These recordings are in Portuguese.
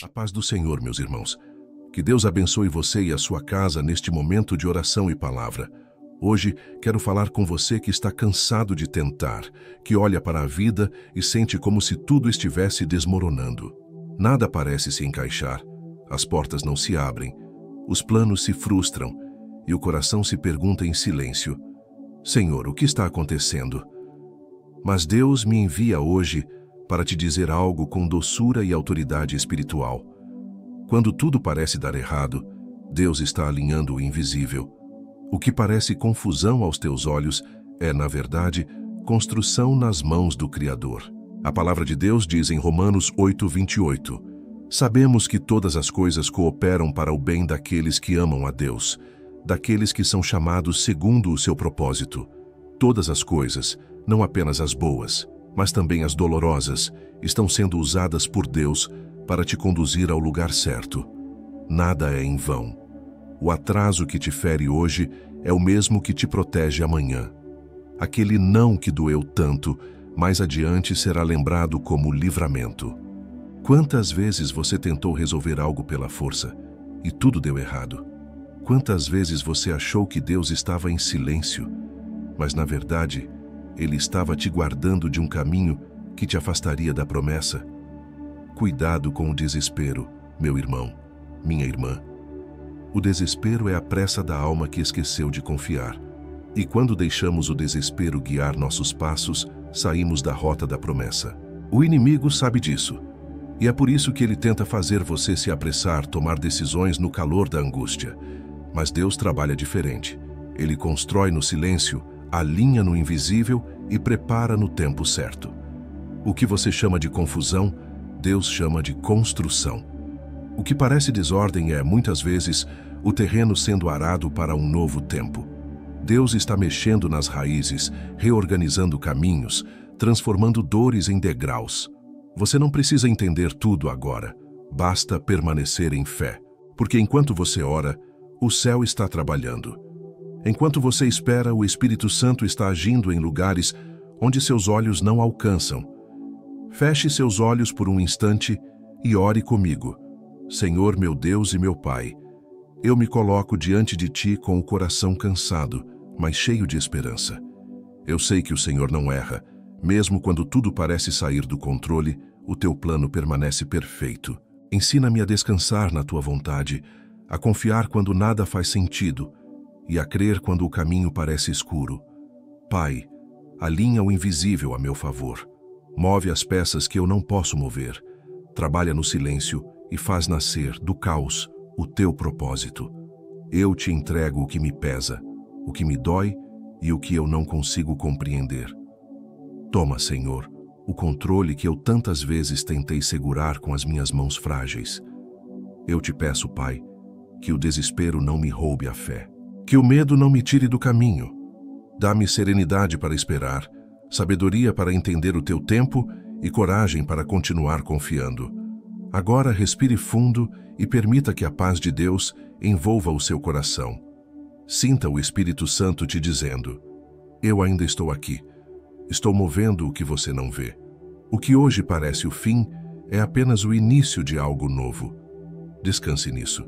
A paz do Senhor, meus irmãos. Que Deus abençoe você e a sua casa neste momento de oração e palavra. Hoje quero falar com você que está cansado de tentar, que olha para a vida e sente como se tudo estivesse desmoronando. Nada parece se encaixar, as portas não se abrem, os planos se frustram e o coração se pergunta em silêncio: Senhor, o que está acontecendo? Mas Deus me envia hoje para te dizer algo com doçura e autoridade espiritual. Quando tudo parece dar errado, Deus está alinhando o invisível. O que parece confusão aos teus olhos é, na verdade, construção nas mãos do Criador. A palavra de Deus diz em Romanos 8:28, sabemos que todas as coisas cooperam para o bem daqueles que amam a Deus, daqueles que são chamados segundo o seu propósito. Todas as coisas, não apenas as boas, mas também as dolorosas, estão sendo usadas por Deus para te conduzir ao lugar certo. Nada é em vão. O atraso que te fere hoje é o mesmo que te protege amanhã. Aquele não que doeu tanto, mais adiante será lembrado como livramento. Quantas vezes você tentou resolver algo pela força e tudo deu errado? Quantas vezes você achou que Deus estava em silêncio, mas na verdade, Ele estava te guardando de um caminho que te afastaria da promessa? Cuidado com o desespero, meu irmão, minha irmã. O desespero é a pressa da alma que esqueceu de confiar. E quando deixamos o desespero guiar nossos passos, saímos da rota da promessa. O inimigo sabe disso. E é por isso que ele tenta fazer você se apressar, tomar decisões no calor da angústia. Mas Deus trabalha diferente. Ele constrói no silêncio, alinha no invisível e prepara no tempo certo. O que você chama de confusão, Deus chama de construção. O que parece desordem é, muitas vezes, o terreno sendo arado para um novo tempo. Deus está mexendo nas raízes, reorganizando caminhos, transformando dores em degraus. Você não precisa entender tudo agora, basta permanecer em fé. Porque enquanto você ora, o céu está trabalhando. Enquanto você espera, o Espírito Santo está agindo em lugares onde seus olhos não alcançam. Feche seus olhos por um instante e ore comigo. Senhor, meu Deus e meu Pai, eu me coloco diante de Ti com o coração cansado, mas cheio de esperança. Eu sei que o Senhor não erra. Mesmo quando tudo parece sair do controle, o Teu plano permanece perfeito. Ensina-me a descansar na Tua vontade, a confiar quando nada faz sentido e a crer quando o caminho parece escuro. Pai, alinha o invisível a meu favor. Move as peças que eu não posso mover. Trabalha no silêncio e faz nascer do caos o Teu propósito. Eu te entrego o que me pesa, o que me dói e o que eu não consigo compreender. Toma, Senhor, o controle que eu tantas vezes tentei segurar com as minhas mãos frágeis. Eu te peço, Pai, que o desespero não me roube a fé. Que o medo não me tire do caminho. Dá-me serenidade para esperar, sabedoria para entender o Teu tempo e coragem para continuar confiando. Agora respire fundo e permita que a paz de Deus envolva o seu coração. Sinta o Espírito Santo te dizendo: eu ainda estou aqui. Estou movendo o que você não vê. O que hoje parece o fim é apenas o início de algo novo. Descanse nisso.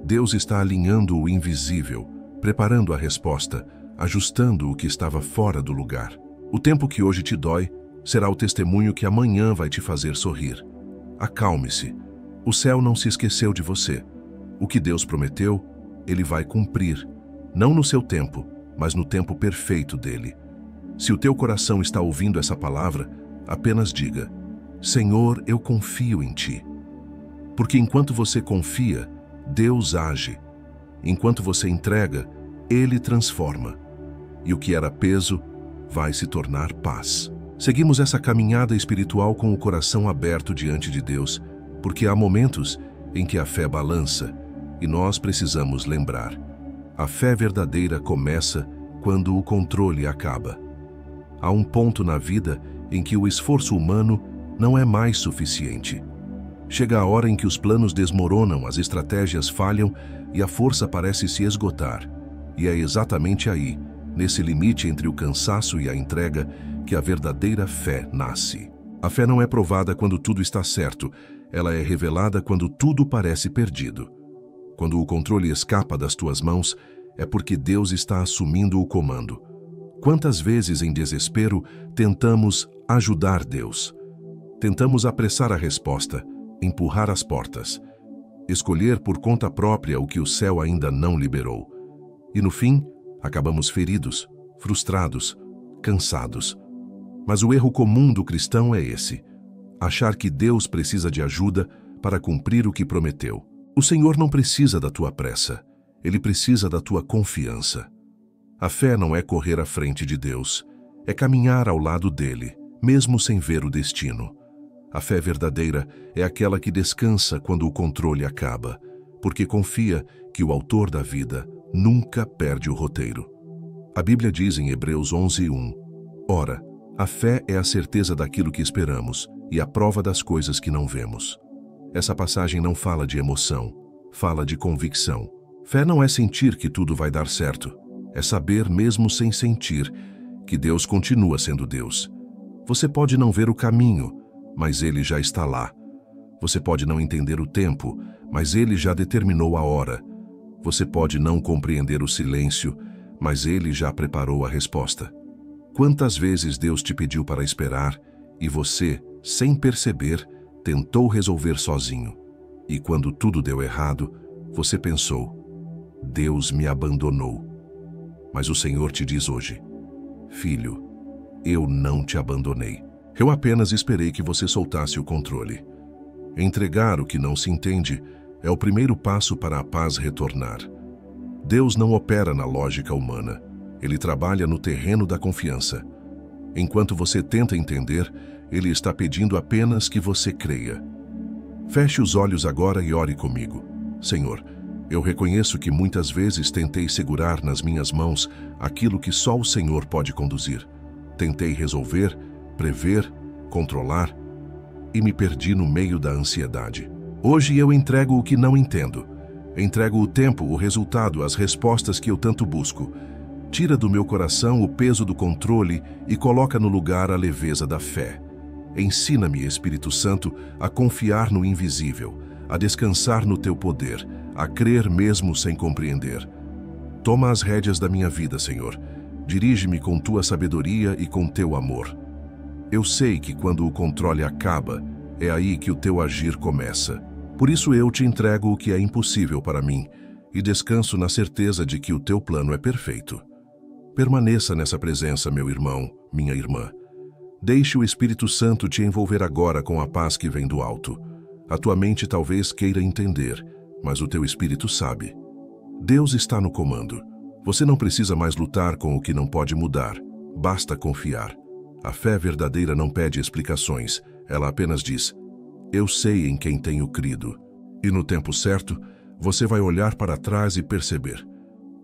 Deus está alinhando o invisível, preparando a resposta, ajustando o que estava fora do lugar. O tempo que hoje te dói será o testemunho que amanhã vai te fazer sorrir. Acalme-se. O céu não se esqueceu de você. O que Deus prometeu, Ele vai cumprir. Não no seu tempo, mas no tempo perfeito dele. Se o teu coração está ouvindo essa palavra, apenas diga: Senhor, eu confio em Ti. Porque enquanto você confia, Deus age. Enquanto você entrega, Ele transforma. E o que era peso vai se tornar paz. Seguimos essa caminhada espiritual com o coração aberto diante de Deus, porque há momentos em que a fé balança e nós precisamos lembrar: a fé verdadeira começa quando o controle acaba. Há um ponto na vida em que o esforço humano não é mais suficiente. Chega a hora em que os planos desmoronam, as estratégias falham e a força parece se esgotar. E é exatamente aí, nesse limite entre o cansaço e a entrega, que a verdadeira fé nasce. A fé não é provada quando tudo está certo, ela é revelada quando tudo parece perdido. Quando o controle escapa das tuas mãos, é porque Deus está assumindo o comando. Quantas vezes, em desespero, tentamos ajudar Deus? Tentamos apressar a resposta, empurrar as portas, escolher por conta própria o que o céu ainda não liberou. E no fim, acabamos feridos, frustrados, cansados. Mas o erro comum do cristão é esse: achar que Deus precisa de ajuda para cumprir o que prometeu. O Senhor não precisa da tua pressa, Ele precisa da tua confiança. A fé não é correr à frente de Deus, é caminhar ao lado dele, mesmo sem ver o destino. A fé verdadeira é aquela que descansa quando o controle acaba, porque confia que o autor da vida nunca perde o roteiro. A Bíblia diz em Hebreus 11:1: Ora, a fé é a certeza daquilo que esperamos e a prova das coisas que não vemos. Essa passagem não fala de emoção, fala de convicção. Fé não é sentir que tudo vai dar certo, é saber, mesmo sem sentir, que Deus continua sendo Deus. Você pode não ver o caminho, mas Ele já está lá. Você pode não entender o tempo, mas Ele já determinou a hora. Você pode não compreender o silêncio, mas Ele já preparou a resposta. Quantas vezes Deus te pediu para esperar e você, sem perceber, tentou resolver sozinho? E quando tudo deu errado, você pensou: Deus me abandonou. Mas o Senhor te diz hoje: Filho, eu não te abandonei. Eu apenas esperei que você soltasse o controle. Entregar o que não se entende é o primeiro passo para a paz retornar. Deus não opera na lógica humana. Ele trabalha no terreno da confiança. Enquanto você tenta entender, Ele está pedindo apenas que você creia. Feche os olhos agora e ore comigo. Senhor, eu reconheço que muitas vezes tentei segurar nas minhas mãos aquilo que só o Senhor pode conduzir. Tentei resolver, prever, controlar e me perdi no meio da ansiedade. Hoje eu entrego o que não entendo. Entrego o tempo, o resultado, as respostas que eu tanto busco. Tira do meu coração o peso do controle e coloca no lugar a leveza da fé. Ensina-me, Espírito Santo, a confiar no invisível, a descansar no teu poder, a crer mesmo sem compreender. Toma as rédeas da minha vida, Senhor. Dirige-me com tua sabedoria e com teu amor. Eu sei que quando o controle acaba, é aí que o teu agir começa. Por isso eu te entrego o que é impossível para mim e descanso na certeza de que o teu plano é perfeito. Permaneça nessa presença, meu irmão, minha irmã. Deixe o Espírito Santo te envolver agora com a paz que vem do alto. A tua mente talvez queira entender, mas o teu espírito sabe. Deus está no comando. Você não precisa mais lutar com o que não pode mudar. Basta confiar. A fé verdadeira não pede explicações. Ela apenas diz: eu sei em quem tenho crido. E no tempo certo, você vai olhar para trás e perceber: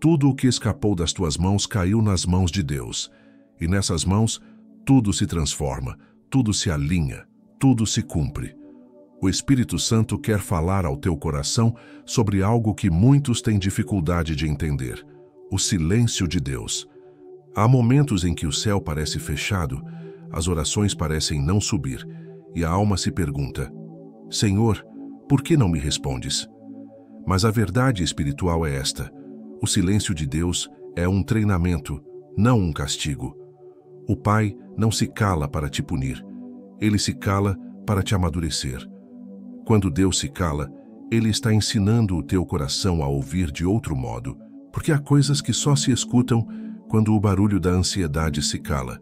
tudo o que escapou das tuas mãos caiu nas mãos de Deus. E nessas mãos, tudo se transforma, tudo se alinha, tudo se cumpre. O Espírito Santo quer falar ao teu coração sobre algo que muitos têm dificuldade de entender: o silêncio de Deus. Há momentos em que o céu parece fechado, as orações parecem não subir, e a alma se pergunta: Senhor, por que não me respondes? Mas a verdade espiritual é esta: o silêncio de Deus é um treinamento, não um castigo. O Pai não se cala para te punir, Ele se cala para te amadurecer. Quando Deus se cala, Ele está ensinando o teu coração a ouvir de outro modo, porque há coisas que só se escutam quando o barulho da ansiedade se cala,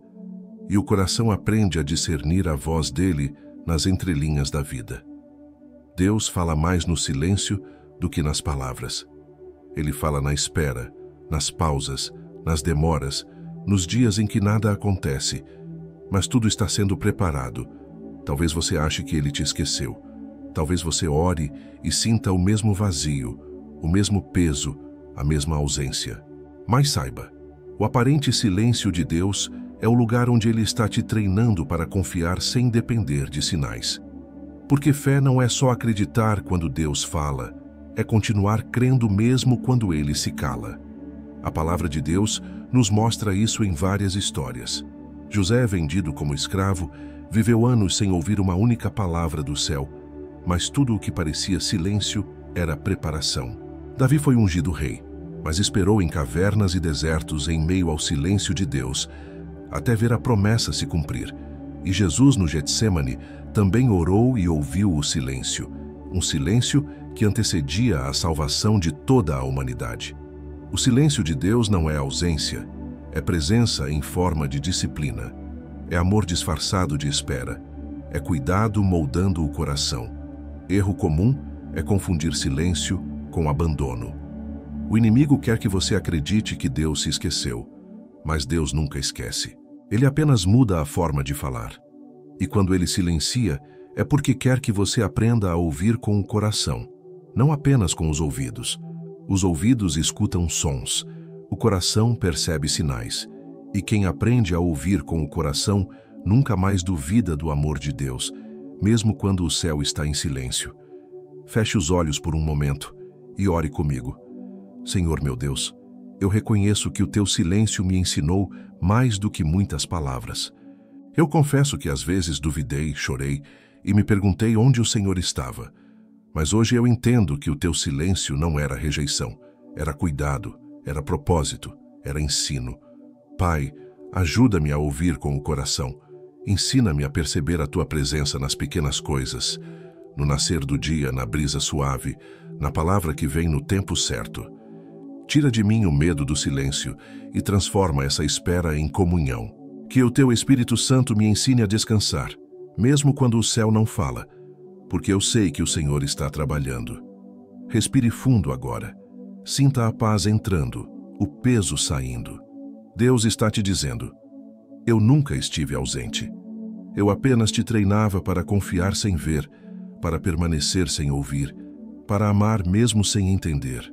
e o coração aprende a discernir a voz dele nas entrelinhas da vida. Deus fala mais no silêncio do que nas palavras. Ele fala na espera, nas pausas, nas demoras, nos dias em que nada acontece, mas tudo está sendo preparado. Talvez você ache que Ele te esqueceu. Talvez você ore e sinta o mesmo vazio, o mesmo peso, a mesma ausência. Mas saiba, o aparente silêncio de Deus é o lugar onde Ele está te treinando para confiar sem depender de sinais. Porque fé não é só acreditar quando Deus fala, é continuar crendo mesmo quando Ele se cala. A palavra de Deus nos mostra isso em várias histórias. José, vendido como escravo, viveu anos sem ouvir uma única palavra do céu, mas tudo o que parecia silêncio era preparação. Davi foi ungido rei, mas esperou em cavernas e desertos em meio ao silêncio de Deus, até ver a promessa se cumprir. E Jesus, no Getsêmani, também orou e ouviu o silêncio, um silêncio que antecedia a salvação de toda a humanidade. O silêncio de Deus não é ausência, é presença em forma de disciplina. É amor disfarçado de espera, é cuidado moldando o coração. Erro comum é confundir silêncio com abandono. O inimigo quer que você acredite que Deus se esqueceu, mas Deus nunca esquece. Ele apenas muda a forma de falar. E quando ele silencia, é porque quer que você aprenda a ouvir com o coração, não apenas com os ouvidos. Os ouvidos escutam sons, o coração percebe sinais. E quem aprende a ouvir com o coração nunca mais duvida do amor de Deus, mesmo quando o céu está em silêncio. Feche os olhos por um momento e ore comigo. Senhor meu Deus, eu reconheço que o teu silêncio me ensinou mais do que muitas palavras. Eu confesso que às vezes duvidei, chorei e me perguntei onde o Senhor estava. Mas hoje eu entendo que o teu silêncio não era rejeição, era cuidado, era propósito, era ensino. Pai, ajuda-me a ouvir com o coração. Ensina-me a perceber a tua presença nas pequenas coisas, no nascer do dia, na brisa suave, na palavra que vem no tempo certo. Tira de mim o medo do silêncio e transforma essa espera em comunhão. Que o teu Espírito Santo me ensine a descansar, mesmo quando o céu não fala, porque eu sei que o Senhor está trabalhando. Respire fundo agora. Sinta a paz entrando, o peso saindo. Deus está te dizendo: eu nunca estive ausente. Eu apenas te treinava para confiar sem ver, para permanecer sem ouvir, para amar mesmo sem entender.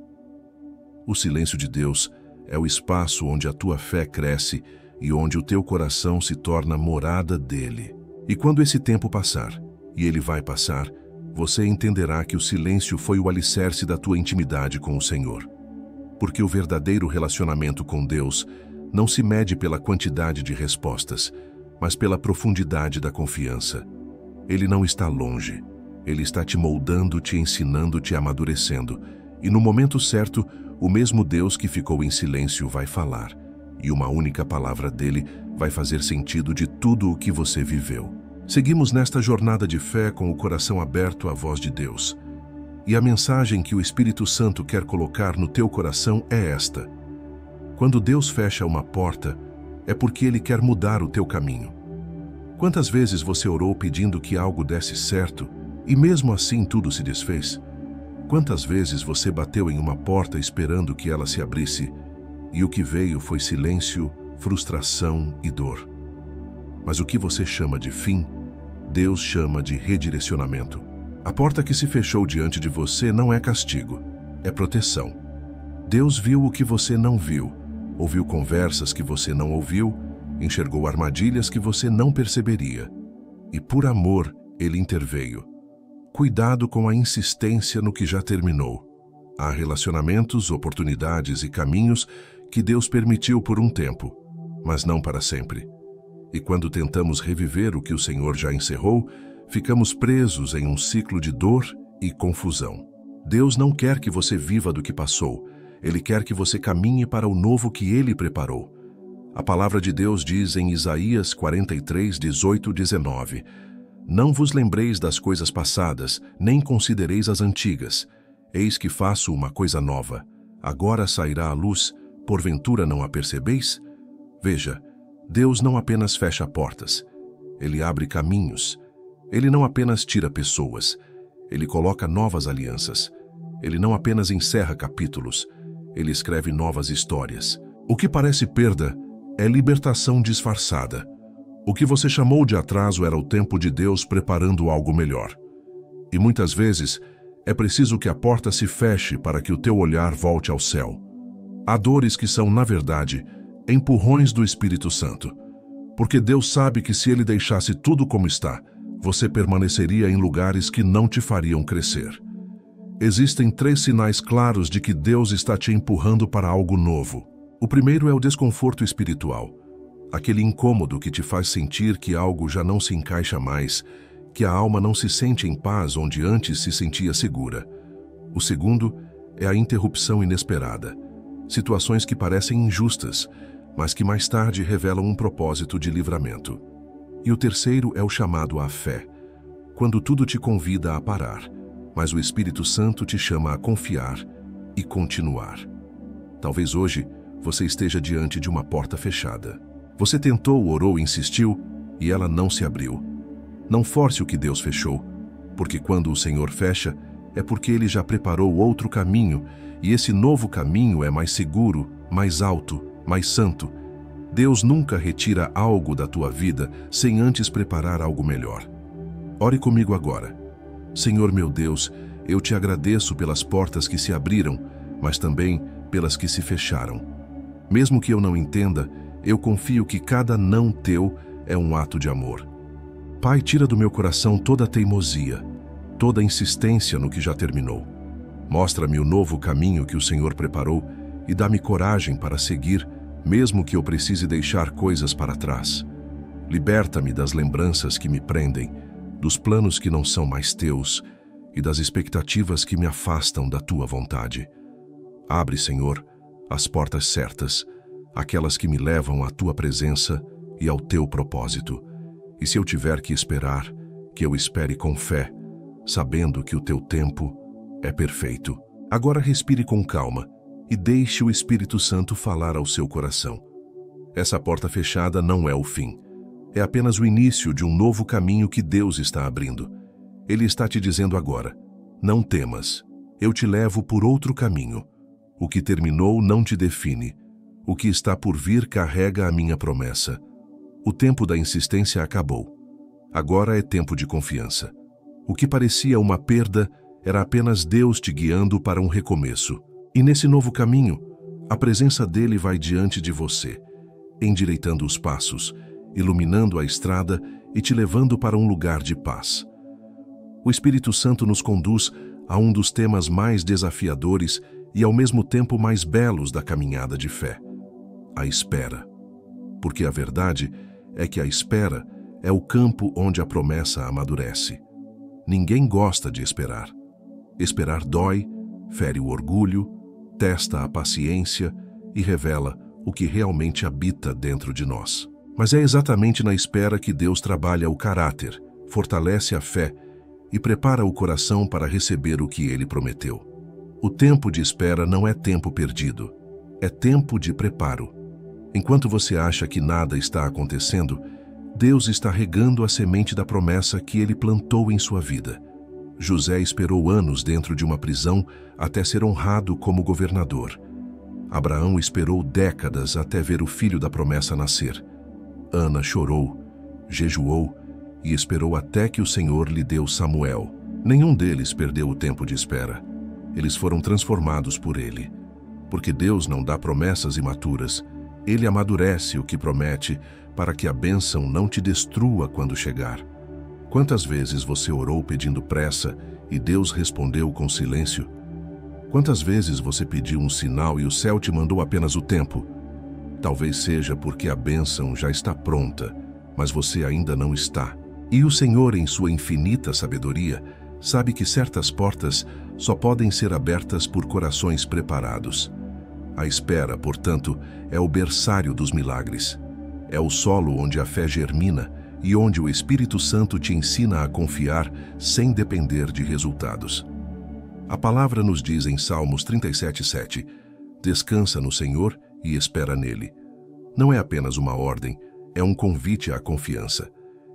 O silêncio de Deus é o espaço onde a tua fé cresce e onde o teu coração se torna morada dele. E quando esse tempo passar, e ele vai passar, você entenderá que o silêncio foi o alicerce da tua intimidade com o Senhor. Porque o verdadeiro relacionamento com Deus não se mede pela quantidade de respostas, mas pela profundidade da confiança. Ele não está longe. Ele está te moldando, te ensinando, te amadurecendo. E no momento certo, o mesmo Deus que ficou em silêncio vai falar. E uma única palavra dele vai fazer sentido de tudo o que você viveu. Seguimos nesta jornada de fé com o coração aberto à voz de Deus. E a mensagem que o Espírito Santo quer colocar no teu coração é esta: quando Deus fecha uma porta, é porque Ele quer mudar o teu caminho. Quantas vezes você orou pedindo que algo desse certo e mesmo assim tudo se desfez? Quantas vezes você bateu em uma porta esperando que ela se abrisse e o que veio foi silêncio, frustração e dor? Mas o que você chama de fim, Deus chama de redirecionamento. A porta que se fechou diante de você não é castigo, é proteção. Deus viu o que você não viu, ouviu conversas que você não ouviu, enxergou armadilhas que você não perceberia. E por amor, Ele interveio. Cuidado com a insistência no que já terminou. Há relacionamentos, oportunidades e caminhos que Deus permitiu por um tempo, mas não para sempre. E quando tentamos reviver o que o Senhor já encerrou, ficamos presos em um ciclo de dor e confusão. Deus não quer que você viva do que passou. Ele quer que você caminhe para o novo que Ele preparou. A palavra de Deus diz em Isaías 43, 18, 19: não vos lembreis das coisas passadas, nem considereis as antigas. Eis que faço uma coisa nova. Agora sairá a luz, porventura não a percebeis? Veja, Deus não apenas fecha portas, Ele abre caminhos. Ele não apenas tira pessoas, Ele coloca novas alianças. Ele não apenas encerra capítulos, Ele escreve novas histórias. O que parece perda é libertação disfarçada. O que você chamou de atraso era o tempo de Deus preparando algo melhor. E muitas vezes é preciso que a porta se feche para que o teu olhar volte ao céu. Há dores que são, na verdade, empurrões do Espírito Santo. Porque Deus sabe que se Ele deixasse tudo como está, você permaneceria em lugares que não te fariam crescer. Existem 3 sinais claros de que Deus está te empurrando para algo novo. O primeiro é o desconforto espiritual. Aquele incômodo que te faz sentir que algo já não se encaixa mais, que a alma não se sente em paz onde antes se sentia segura. O segundo é a interrupção inesperada, situações que parecem injustas, mas que mais tarde revelam um propósito de livramento. E o terceiro é o chamado à fé, quando tudo te convida a parar, mas o Espírito Santo te chama a confiar e continuar. Talvez hoje você esteja diante de uma porta fechada. Você tentou, orou, insistiu e ela não se abriu. Não force o que Deus fechou, porque quando o Senhor fecha, é porque Ele já preparou outro caminho, e esse novo caminho é mais seguro, mais alto, mais santo. Deus nunca retira algo da tua vida sem antes preparar algo melhor. Ore comigo agora. Senhor meu Deus, eu te agradeço pelas portas que se abriram, mas também pelas que se fecharam. Mesmo que eu não entenda, eu confio que cada não teu é um ato de amor. Pai, tira do meu coração toda a teimosia, toda a insistência no que já terminou. Mostra-me o novo caminho que o Senhor preparou e dá-me coragem para seguir, mesmo que eu precise deixar coisas para trás. Liberta-me das lembranças que me prendem, dos planos que não são mais teus e das expectativas que me afastam da tua vontade. Abre, Senhor, as portas certas, aquelas que me levam à tua presença e ao teu propósito. E se eu tiver que esperar, que eu espere com fé, sabendo que o teu tempo é perfeito. Agora respire com calma e deixe o Espírito Santo falar ao seu coração. Essa porta fechada não é o fim. É apenas o início de um novo caminho que Deus está abrindo. Ele está te dizendo agora: não temas, eu te levo por outro caminho. O que terminou não te define. O que está por vir carrega a minha promessa. O tempo da insistência acabou. Agora é tempo de confiança. O que parecia uma perda era apenas Deus te guiando para um recomeço. E nesse novo caminho, a presença dele vai diante de você, endireitando os passos, iluminando a estrada e te levando para um lugar de paz. O Espírito Santo nos conduz a um dos temas mais desafiadores e ao mesmo tempo mais belos da caminhada de fé: a espera. Porque a verdade é que a espera é o campo onde a promessa amadurece. Ninguém gosta de esperar. Esperar dói, fere o orgulho, testa a paciência e revela o que realmente habita dentro de nós. Mas é exatamente na espera que Deus trabalha o caráter, fortalece a fé e prepara o coração para receber o que Ele prometeu. O tempo de espera não é tempo perdido, é tempo de preparo. Enquanto você acha que nada está acontecendo, Deus está regando a semente da promessa que Ele plantou em sua vida. José esperou anos dentro de uma prisão até ser honrado como governador. Abraão esperou décadas até ver o filho da promessa nascer. Ana chorou, jejuou e esperou até que o Senhor lhe deu Samuel. Nenhum deles perdeu o tempo de espera. Eles foram transformados por Ele. Porque Deus não dá promessas imaturas. Ele amadurece o que promete para que a bênção não te destrua quando chegar. Quantas vezes você orou pedindo pressa e Deus respondeu com silêncio? Quantas vezes você pediu um sinal e o céu te mandou apenas o tempo? Talvez seja porque a bênção já está pronta, mas você ainda não está. E o Senhor, em sua infinita sabedoria, sabe que certas portas só podem ser abertas por corações preparados. A espera, portanto, é o berçário dos milagres. É o solo onde a fé germina e onde o Espírito Santo te ensina a confiar sem depender de resultados. A palavra nos diz em Salmos 37:7, descansa no Senhor e espera nele. Não é apenas uma ordem, é um convite à confiança.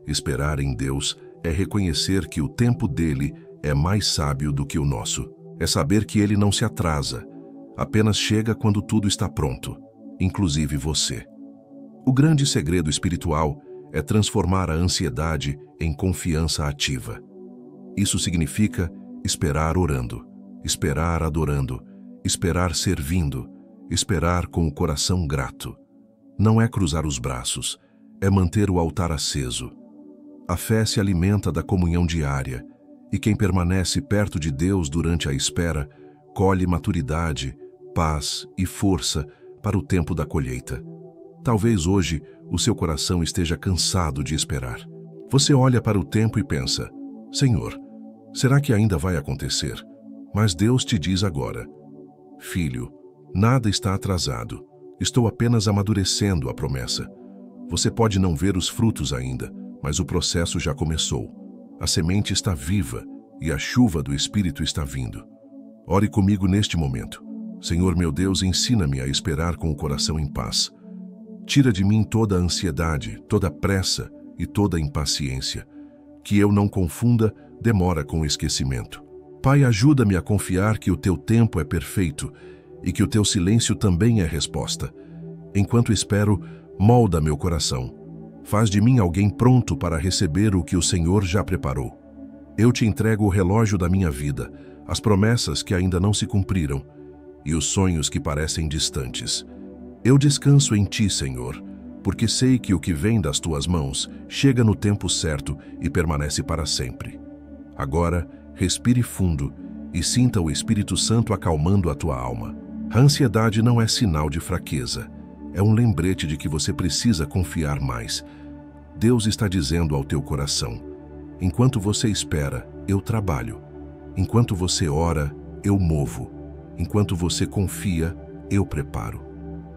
Esperar em Deus é reconhecer que o tempo dele é mais sábio do que o nosso. É saber que ele não se atrasa, apenas chega quando tudo está pronto, inclusive você. O grande segredo espiritual é transformar a ansiedade em confiança ativa. Isso significa esperar orando, esperar adorando, esperar servindo, esperar com o coração grato. Não é cruzar os braços, é manter o altar aceso. A fé se alimenta da comunhão diária, e quem permanece perto de Deus durante a espera colhe maturidade, paz e força para o tempo da colheita. Talvez hoje o seu coração esteja cansado de esperar. Você olha para o tempo e pensa: Senhor, será que ainda vai acontecer? Mas Deus te diz agora: Filho, nada está atrasado. Estou apenas amadurecendo a promessa. Você pode não ver os frutos ainda, mas o processo já começou. A semente está viva e a chuva do Espírito está vindo. Ore comigo neste momento. Senhor meu Deus, ensina-me a esperar com o coração em paz. Tira de mim toda a ansiedade, toda a pressa e toda a impaciência. Que eu não confunda demora com esquecimento. Pai, ajuda-me a confiar que o teu tempo é perfeito e que o teu silêncio também é resposta. Enquanto espero, molda meu coração. Faz de mim alguém pronto para receber o que o Senhor já preparou. Eu te entrego o relógio da minha vida, as promessas que ainda não se cumpriram e os sonhos que parecem distantes. Eu descanso em ti, Senhor, porque sei que o que vem das tuas mãos chega no tempo certo e permanece para sempre. Agora, respire fundo e sinta o Espírito Santo acalmando a tua alma. A ansiedade não é sinal de fraqueza, é um lembrete de que você precisa confiar mais. Deus está dizendo ao teu coração: enquanto você espera, eu trabalho. Enquanto você ora, eu movo. Enquanto você confia, eu preparo.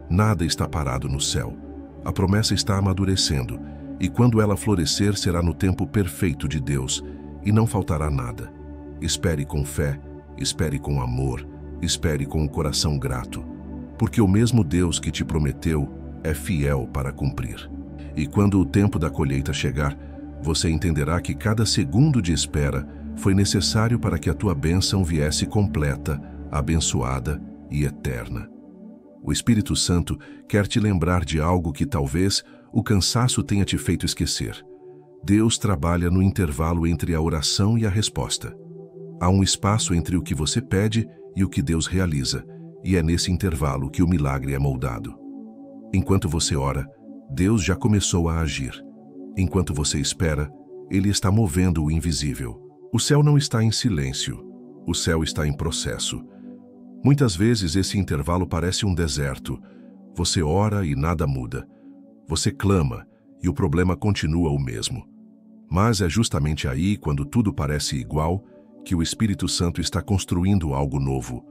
Nada está parado no céu. A promessa está amadurecendo, e quando ela florescer, será no tempo perfeito de Deus, e não faltará nada. Espere com fé, espere com amor, espere com o coração grato, porque o mesmo Deus que te prometeu é fiel para cumprir. E quando o tempo da colheita chegar, você entenderá que cada segundo de espera foi necessário para que a tua bênção viesse completa, abençoada e eterna. O Espírito Santo quer te lembrar de algo que talvez o cansaço tenha te feito esquecer. Deus trabalha no intervalo entre a oração e a resposta. Há um espaço entre o que você pede e o que Deus realiza, e é nesse intervalo que o milagre é moldado. Enquanto você ora, Deus já começou a agir. Enquanto você espera, Ele está movendo o invisível. O céu não está em silêncio, o céu está em processo. Muitas vezes esse intervalo parece um deserto. Você ora e nada muda. Você clama e o problema continua o mesmo. Mas é justamente aí, quando tudo parece igual, que o Espírito Santo está construindo algo novo.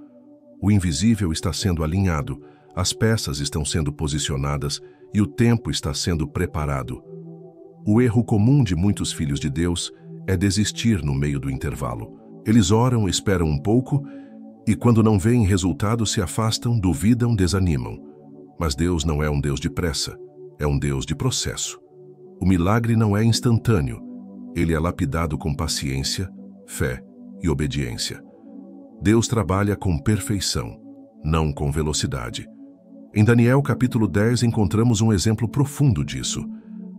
O invisível está sendo alinhado, as peças estão sendo posicionadas e o tempo está sendo preparado. O erro comum de muitos filhos de Deus é desistir no meio do intervalo. Eles oram, esperam um pouco e, quando não veem resultado, se afastam, duvidam, desanimam. Mas Deus não é um Deus de pressa, é um Deus de processo. O milagre não é instantâneo, ele é lapidado com paciência, fé e obediência. Deus trabalha com perfeição, não com velocidade. Em Daniel capítulo 10 encontramos um exemplo profundo disso.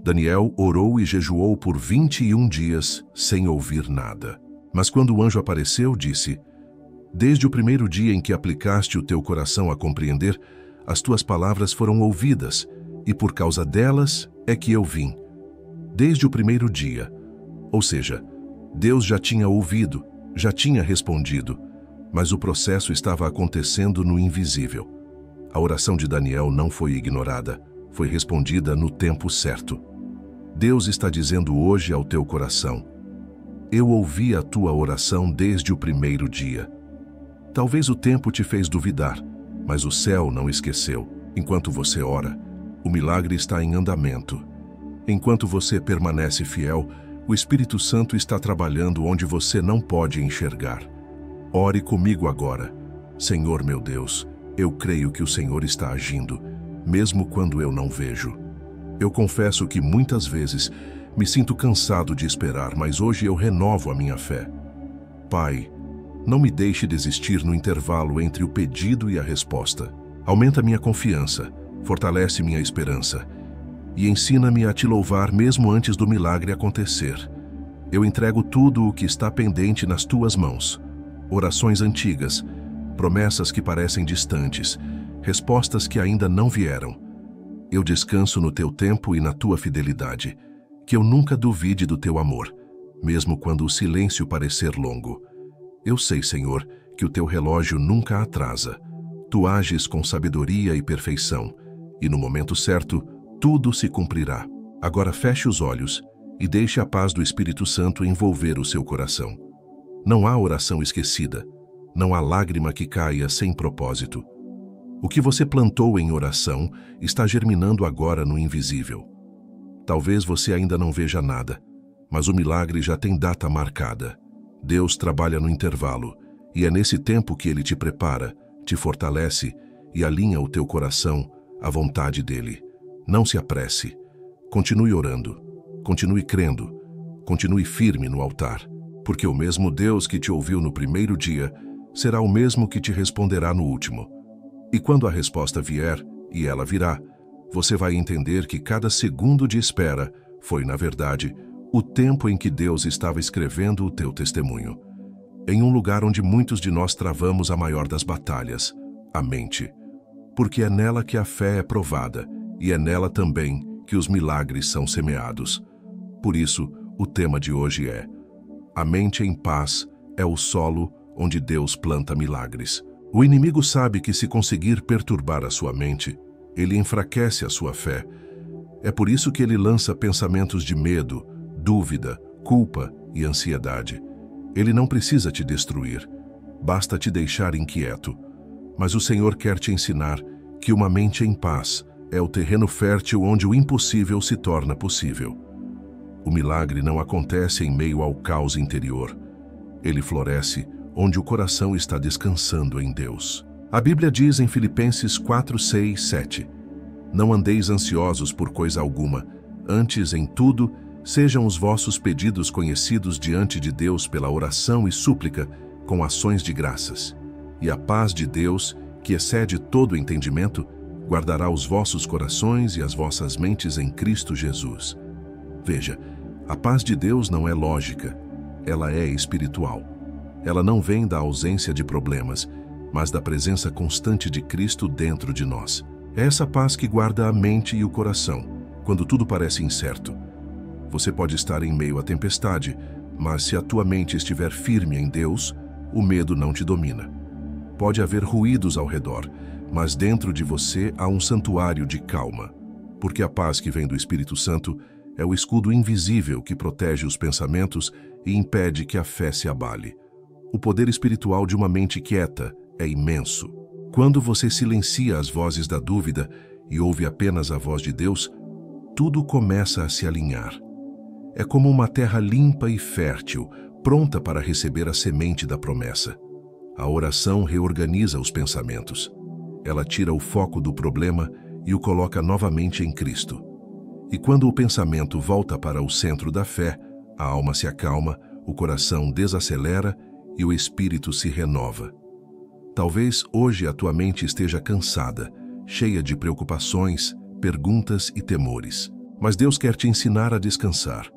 Daniel orou e jejuou por 21 dias sem ouvir nada. Mas quando o anjo apareceu, disse: desde o primeiro dia em que aplicaste o teu coração a compreender, as tuas palavras foram ouvidas, e por causa delas é que eu vim. Desde o primeiro dia. Ou seja, Deus já tinha ouvido, já tinha respondido, mas o processo estava acontecendo no invisível. A oração de Daniel não foi ignorada, foi respondida no tempo certo. Deus está dizendo hoje ao teu coração: eu ouvi a tua oração desde o primeiro dia. Talvez o tempo te fez duvidar, mas o céu não esqueceu. Enquanto você ora, o milagre está em andamento. Enquanto você permanece fiel, o Espírito Santo está trabalhando onde você não pode enxergar. Ore comigo agora. Senhor meu Deus, eu creio que o Senhor está agindo, mesmo quando eu não vejo. Eu confesso que muitas vezes me sinto cansado de esperar, mas hoje eu renovo a minha fé. Pai, não me deixe desistir no intervalo entre o pedido e a resposta. Aumenta minha confiança, fortalece minha esperança e ensina-me a te louvar mesmo antes do milagre acontecer. Eu entrego tudo o que está pendente nas tuas mãos. Orações antigas, promessas que parecem distantes, respostas que ainda não vieram. Eu descanso no teu tempo e na tua fidelidade, que eu nunca duvide do teu amor, mesmo quando o silêncio parecer longo. Eu sei, Senhor, que o teu relógio nunca atrasa. Tu ages com sabedoria e perfeição, e no momento certo, tudo se cumprirá. Agora feche os olhos e deixe a paz do Espírito Santo envolver o seu coração. Não há oração esquecida, não há lágrima que caia sem propósito. O que você plantou em oração está germinando agora no invisível. Talvez você ainda não veja nada, mas o milagre já tem data marcada. Deus trabalha no intervalo, e é nesse tempo que Ele te prepara, te fortalece e alinha o teu coração à vontade dEle. Não se apresse. Continue orando, continue crendo, continue firme no altar, porque o mesmo Deus que te ouviu no primeiro dia será o mesmo que te responderá no último. E quando a resposta vier, e ela virá, você vai entender que cada segundo de espera foi, na verdade, o tempo em que Deus estava escrevendo o teu testemunho. Em um lugar onde muitos de nós travamos a maior das batalhas, a mente. Porque é nela que a fé é provada, e é nela também que os milagres são semeados. Por isso, o tema de hoje é: a mente em paz é o solo onde Deus planta milagres. O inimigo sabe que se conseguir perturbar a sua mente, ele enfraquece a sua fé. É por isso que ele lança pensamentos de medo, dúvida, culpa e ansiedade. Ele não precisa te destruir, basta te deixar inquieto. Mas o Senhor quer te ensinar que uma mente em paz é o terreno fértil onde o impossível se torna possível. O milagre não acontece em meio ao caos interior. Ele floresce onde o coração está descansando em Deus. A Bíblia diz em Filipenses 4, 6, 7: Não andeis ansiosos por coisa alguma, antes, em tudo, sejam os vossos pedidos conhecidos diante de Deus pela oração e súplica, com ações de graças. E a paz de Deus, que excede todo o entendimento, guardará os vossos corações e as vossas mentes em Cristo Jesus. Veja, a paz de Deus não é lógica, ela é espiritual. Ela não vem da ausência de problemas, mas da presença constante de Cristo dentro de nós. É essa paz que guarda a mente e o coração, quando tudo parece incerto. Você pode estar em meio à tempestade, mas se a tua mente estiver firme em Deus, o medo não te domina. Pode haver ruídos ao redor, mas dentro de você há um santuário de calma, porque a paz que vem do Espírito Santo é o escudo invisível que protege os pensamentos e impede que a fé se abale. O poder espiritual de uma mente quieta é imenso. Quando você silencia as vozes da dúvida e ouve apenas a voz de Deus, tudo começa a se alinhar. É como uma terra limpa e fértil, pronta para receber a semente da promessa. A oração reorganiza os pensamentos. Ela tira o foco do problema e o coloca novamente em Cristo. E quando o pensamento volta para o centro da fé, a alma se acalma, o coração desacelera e o espírito se renova. Talvez hoje a tua mente esteja cansada, cheia de preocupações, perguntas e temores. Mas Deus quer te ensinar a descansar.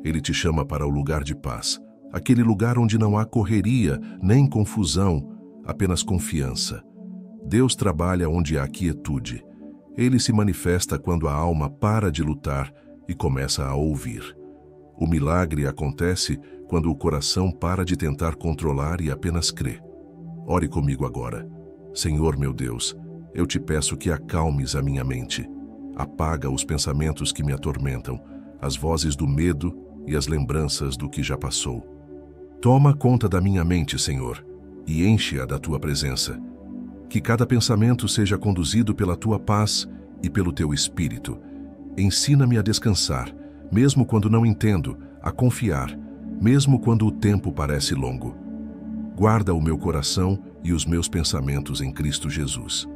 Ele te chama para o lugar de paz, aquele lugar onde não há correria nem confusão, apenas confiança. Deus trabalha onde há quietude. Ele se manifesta quando a alma para de lutar e começa a ouvir. O milagre acontece quando o coração para de tentar controlar e apenas crê. Ore comigo agora. Senhor meu Deus, eu te peço que acalmes a minha mente. Apaga os pensamentos que me atormentam, as vozes do medo e as lembranças do que já passou. Toma conta da minha mente, Senhor, e enche-a da tua presença. Que cada pensamento seja conduzido pela tua paz e pelo teu espírito. Ensina-me a descansar, mesmo quando não entendo, a confiar, mesmo quando o tempo parece longo. Guarda o meu coração e os meus pensamentos em Cristo Jesus.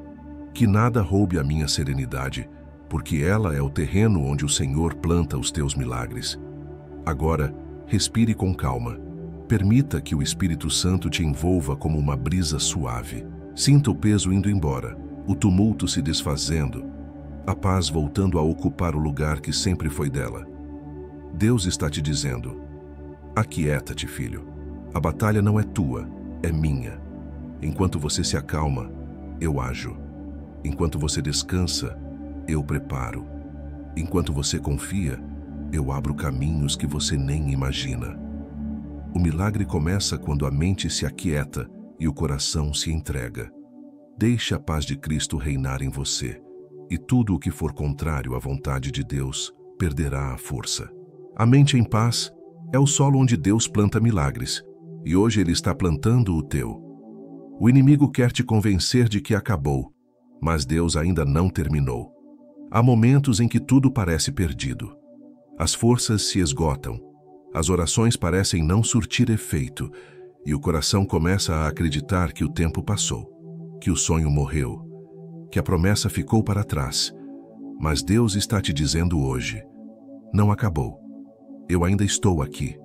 Que nada roube a minha serenidade, porque ela é o terreno onde o Senhor planta os teus milagres. Agora, respire com calma. Permita que o Espírito Santo te envolva como uma brisa suave. Sinta o peso indo embora, o tumulto se desfazendo, a paz voltando a ocupar o lugar que sempre foi dela. Deus está te dizendo: aquieta-te, filho. A batalha não é tua, é minha. Enquanto você se acalma, eu ajo. Enquanto você descansa, eu preparo. Enquanto você confia, eu abro caminhos que você nem imagina. O milagre começa quando a mente se aquieta e o coração se entrega. Deixe a paz de Cristo reinar em você, e tudo o que for contrário à vontade de Deus perderá a força. A mente em paz é o solo onde Deus planta milagres, e hoje Ele está plantando o teu. O inimigo quer te convencer de que acabou, mas Deus ainda não terminou. Há momentos em que tudo parece perdido. As forças se esgotam, as orações parecem não surtir efeito, e o coração começa a acreditar que o tempo passou, que o sonho morreu, que a promessa ficou para trás. Mas Deus está te dizendo hoje: não acabou. Eu ainda estou aqui.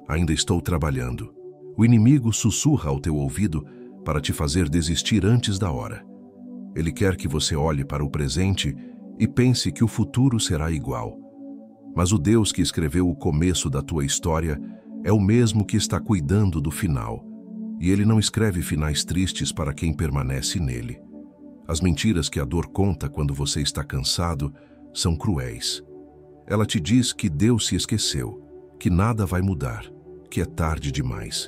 Ainda estou trabalhando. O inimigo sussurra ao teu ouvido para te fazer desistir antes da hora. Ele quer que você olhe para o presente e pense que o futuro será igual. Mas o Deus que escreveu o começo da tua história é o mesmo que está cuidando do final. E Ele não escreve finais tristes para quem permanece nele. As mentiras que a dor conta quando você está cansado são cruéis. Ela te diz que Deus se esqueceu, que nada vai mudar, que é tarde demais.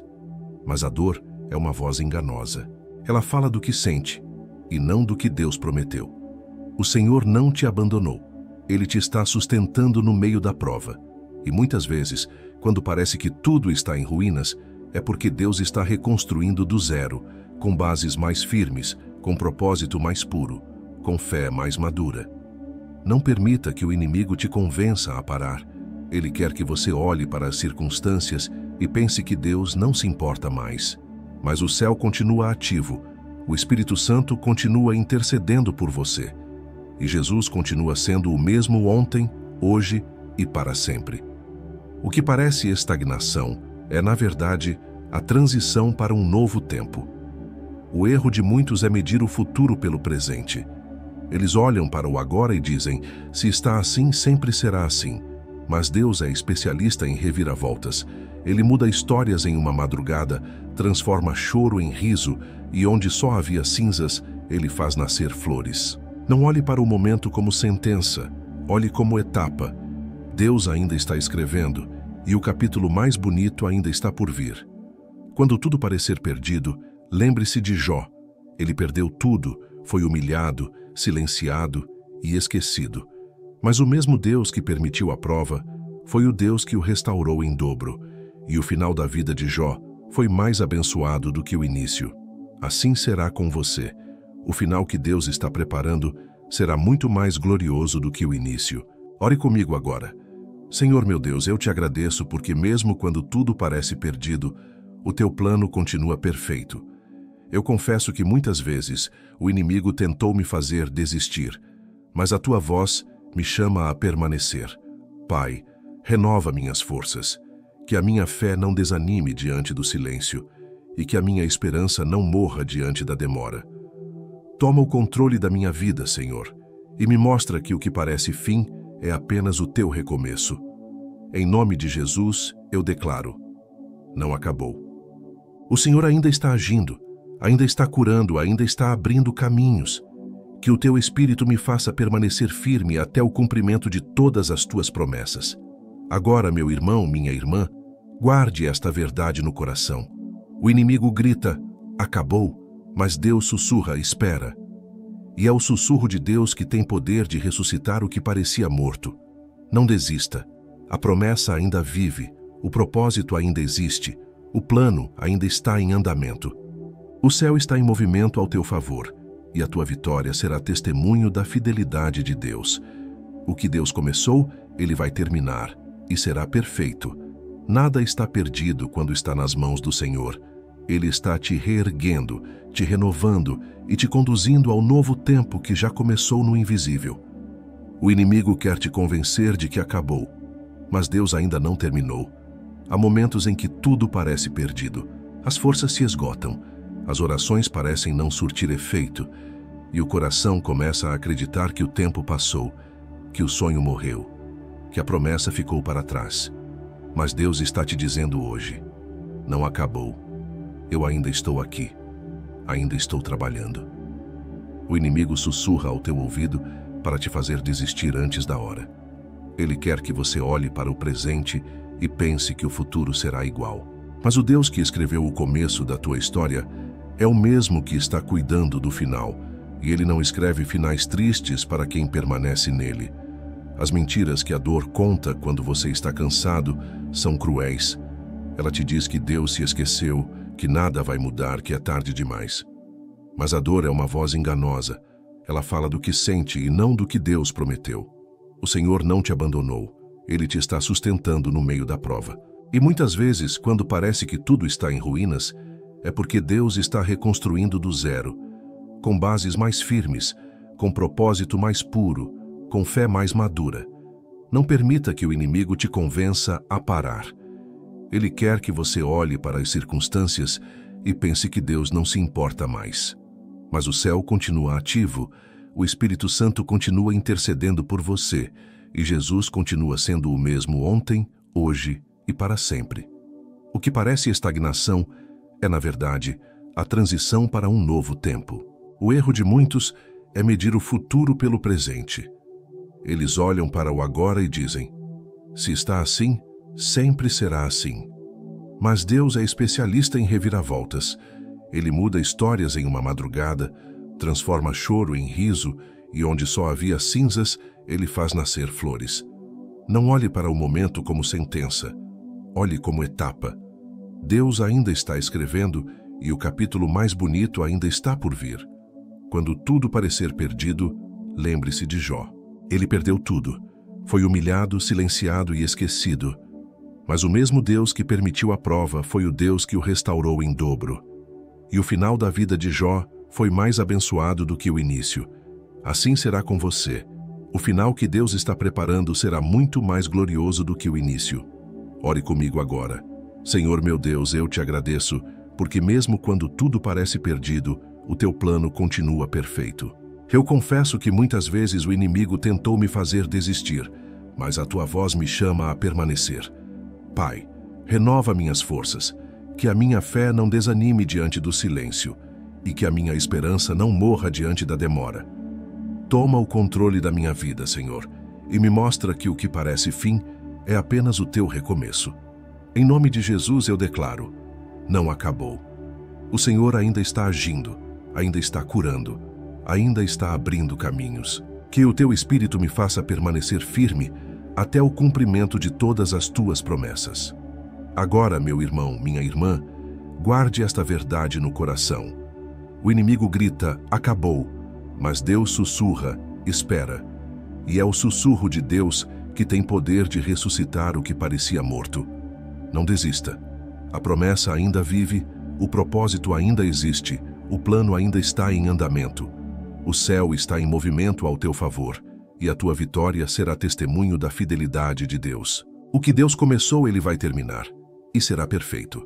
Mas a dor é uma voz enganosa. Ela fala do que sente e não do que Deus prometeu. O Senhor não te abandonou. Ele te está sustentando no meio da prova. E muitas vezes, quando parece que tudo está em ruínas, é porque Deus está reconstruindo do zero, com bases mais firmes, com propósito mais puro, com fé mais madura. Não permita que o inimigo te convença a parar. Ele quer que você olhe para as circunstâncias e pense que Deus não se importa mais. Mas o céu continua ativo, o Espírito Santo continua intercedendo por você. E Jesus continua sendo o mesmo ontem, hoje e para sempre. O que parece estagnação é, na verdade, a transição para um novo tempo. O erro de muitos é medir o futuro pelo presente. Eles olham para o agora e dizem: se está assim, sempre será assim. Mas Deus é especialista em reviravoltas. Ele muda histórias em uma madrugada, transforma choro em riso, e onde só havia cinzas, Ele faz nascer flores. Não olhe para o momento como sentença, olhe como etapa. Deus ainda está escrevendo, e o capítulo mais bonito ainda está por vir. Quando tudo parecer perdido, lembre-se de Jó. Ele perdeu tudo, foi humilhado, silenciado e esquecido. Mas o mesmo Deus que permitiu a prova foi o Deus que o restaurou em dobro, e o final da vida de Jó foi mais abençoado do que o início. Assim será com você. O final que Deus está preparando será muito mais glorioso do que o início. Ore comigo agora. Senhor meu Deus, eu te agradeço porque mesmo quando tudo parece perdido, o teu plano continua perfeito. Eu confesso que muitas vezes o inimigo tentou me fazer desistir, mas a tua voz me chama a permanecer. Pai, renova minhas forças, que a minha fé não desanime diante do silêncio e que a minha esperança não morra diante da demora. Toma o controle da minha vida, Senhor, e me mostra que o que parece fim é apenas o teu recomeço. Em nome de Jesus, eu declaro: não acabou. O Senhor ainda está agindo, ainda está curando, ainda está abrindo caminhos. Que o teu Espírito me faça permanecer firme até o cumprimento de todas as tuas promessas. Agora, meu irmão, minha irmã, guarde esta verdade no coração. O inimigo grita: acabou, mas Deus sussurra: espera. E é o sussurro de Deus que tem poder de ressuscitar o que parecia morto. Não desista. A promessa ainda vive, o propósito ainda existe, o plano ainda está em andamento. O céu está em movimento ao teu favor, e a tua vitória será testemunho da fidelidade de Deus. O que Deus começou, Ele vai terminar, e será perfeito. Nada está perdido quando está nas mãos do Senhor. Ele está te reerguendo, te renovando e te conduzindo ao novo tempo que já começou no invisível. O inimigo quer te convencer de que acabou, mas Deus ainda não terminou. Há momentos em que tudo parece perdido. As forças se esgotam, as orações parecem não surtir efeito, e o coração começa a acreditar que o tempo passou, que o sonho morreu, que a promessa ficou para trás. Mas Deus está te dizendo hoje: não acabou. Eu ainda estou aqui. Ainda estou trabalhando. O inimigo sussurra ao teu ouvido para te fazer desistir antes da hora. Ele quer que você olhe para o presente e pense que o futuro será igual. Mas o Deus que escreveu o começo da tua história é o mesmo que está cuidando do final, e Ele não escreve finais tristes para quem permanece nele. As mentiras que a dor conta quando você está cansado são cruéis. Ela te diz que Deus se esqueceu, que nada vai mudar, que é tarde demais. Mas a dor é uma voz enganosa. Ela fala do que sente e não do que Deus prometeu. O Senhor não te abandonou. Ele te está sustentando no meio da prova. E muitas vezes, quando parece que tudo está em ruínas, é porque Deus está reconstruindo do zero, com bases mais firmes, com propósito mais puro, com fé mais madura. Não permita que o inimigo te convença a parar. Ele quer que você olhe para as circunstâncias e pense que Deus não se importa mais. Mas o céu continua ativo, o Espírito Santo continua intercedendo por você, e Jesus continua sendo o mesmo ontem, hoje e para sempre. O que parece estagnação é, na verdade, a transição para um novo tempo. O erro de muitos é medir o futuro pelo presente. Eles olham para o agora e dizem: se está assim, sempre será assim. Mas Deus é especialista em reviravoltas. Ele muda histórias em uma madrugada, transforma choro em riso, e onde só havia cinzas, Ele faz nascer flores. Não olhe para o momento como sentença. Olhe como etapa. Deus ainda está escrevendo e o capítulo mais bonito ainda está por vir. Quando tudo parecer perdido, lembre-se de Jó. Ele perdeu tudo. Foi humilhado, silenciado e esquecido. Mas o mesmo Deus que permitiu a prova foi o Deus que o restaurou em dobro. E o final da vida de Jó foi mais abençoado do que o início. Assim será com você. O final que Deus está preparando será muito mais glorioso do que o início. Ore comigo agora. Senhor meu Deus, eu te agradeço, porque mesmo quando tudo parece perdido, o teu plano continua perfeito. Eu confesso que muitas vezes o inimigo tentou me fazer desistir, mas a tua voz me chama a permanecer. Pai, renova minhas forças, que a minha fé não desanime diante do silêncio e que a minha esperança não morra diante da demora. Toma o controle da minha vida, Senhor, e me mostra que o que parece fim é apenas o teu recomeço. Em nome de Jesus eu declaro: não acabou. O Senhor ainda está agindo, ainda está curando, ainda está abrindo caminhos. Que o teu Espírito me faça permanecer firme até o cumprimento de todas as tuas promessas. Agora, meu irmão, minha irmã, guarde esta verdade no coração. O inimigo grita: acabou, mas Deus sussurra: espera. E é o sussurro de Deus que tem poder de ressuscitar o que parecia morto. Não desista. A promessa ainda vive, o propósito ainda existe, o plano ainda está em andamento. O céu está em movimento ao teu favor, e a tua vitória será testemunho da fidelidade de Deus. O que Deus começou, Ele vai terminar, e será perfeito.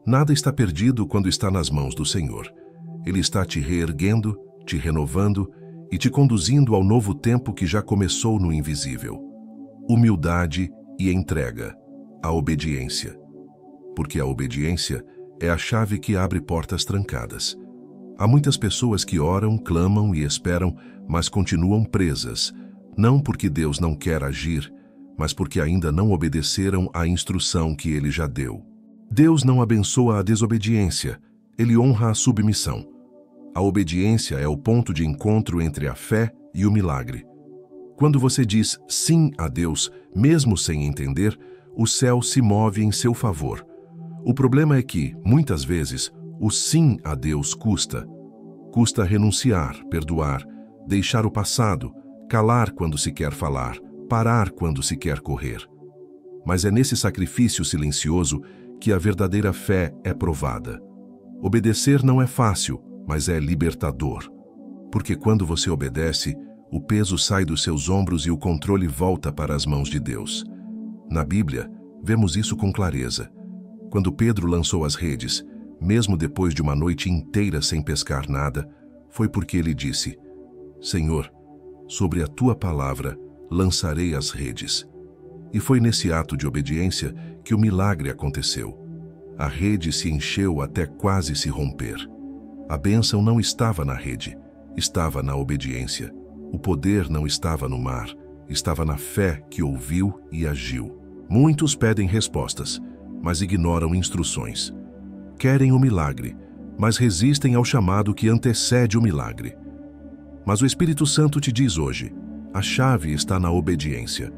Nada está perdido quando está nas mãos do Senhor. Ele está te reerguendo, te renovando e te conduzindo ao novo tempo que já começou no invisível. Humildade e entrega. A obediência. Porque a obediência é a chave que abre portas trancadas. Há muitas pessoas que oram, clamam e esperam, mas continuam presas, não porque Deus não quer agir, mas porque ainda não obedeceram à instrução que Ele já deu. Deus não abençoa a desobediência, Ele honra a submissão. A obediência é o ponto de encontro entre a fé e o milagre. Quando você diz sim a Deus, mesmo sem entender, o céu se move em seu favor. O problema é que, muitas vezes, o sim a Deus custa. Custa renunciar, perdoar, deixar o passado, calar quando se quer falar, parar quando se quer correr. Mas é nesse sacrifício silencioso que a verdadeira fé é provada. Obedecer não é fácil, mas é libertador. Porque quando você obedece, o peso sai dos seus ombros e o controle volta para as mãos de Deus. Na Bíblia, vemos isso com clareza. Quando Pedro lançou as redes, mesmo depois de uma noite inteira sem pescar nada, foi porque ele disse: Senhor, sobre a tua palavra lançarei as redes. E foi nesse ato de obediência que o milagre aconteceu. A rede se encheu até quase se romper. A bênção não estava na rede, estava na obediência. O poder não estava no mar, estava na fé que ouviu e agiu. Muitos pedem respostas, mas ignoram instruções. Querem o milagre, mas resistem ao chamado que antecede o milagre. Mas o Espírito Santo te diz hoje: A chave está na obediência.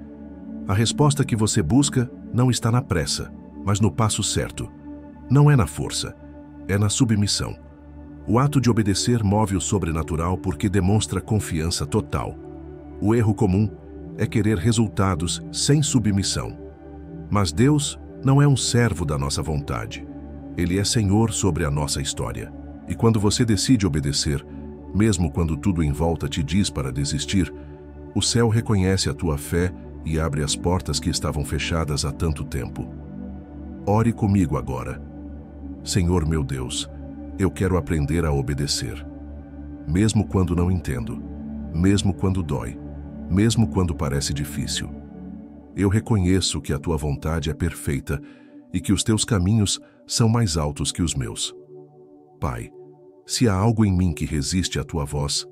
A resposta que você busca não está na pressa, mas no passo certo. Não é na força, é na submissão. O ato de obedecer move o sobrenatural porque demonstra confiança total. O erro comum é querer resultados sem submissão. Mas Deus não é um servo da nossa vontade. Ele é Senhor sobre a nossa história. E quando você decide obedecer, mesmo quando tudo em volta te diz para desistir, o céu reconhece a tua fé e abre as portas que estavam fechadas há tanto tempo. Ore comigo agora. Senhor meu Deus, eu quero aprender a obedecer. Mesmo quando não entendo, mesmo quando dói, mesmo quando parece difícil. Eu reconheço que a tua vontade é perfeita e que os teus caminhos são mais altos que os meus. Pai, se há algo em mim que resiste à tua voz,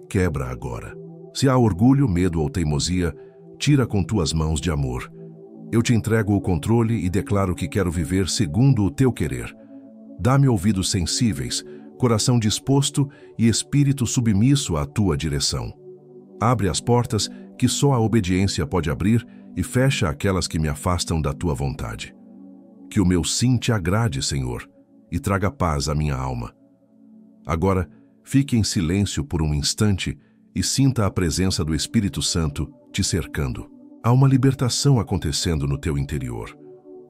quebra agora. Se há orgulho, medo ou teimosia, tira com tuas mãos de amor. Eu te entrego o controle e declaro que quero viver segundo o teu querer. Dá-me ouvidos sensíveis, coração disposto e espírito submisso à tua direção. Abre as portas que só a obediência pode abrir e fecha aquelas que me afastam da tua vontade. Que o meu sim te agrade, Senhor, e traga paz à minha alma. Agora, fique em silêncio por um instante e sinta a presença do Espírito Santo te cercando. Há uma libertação acontecendo no teu interior.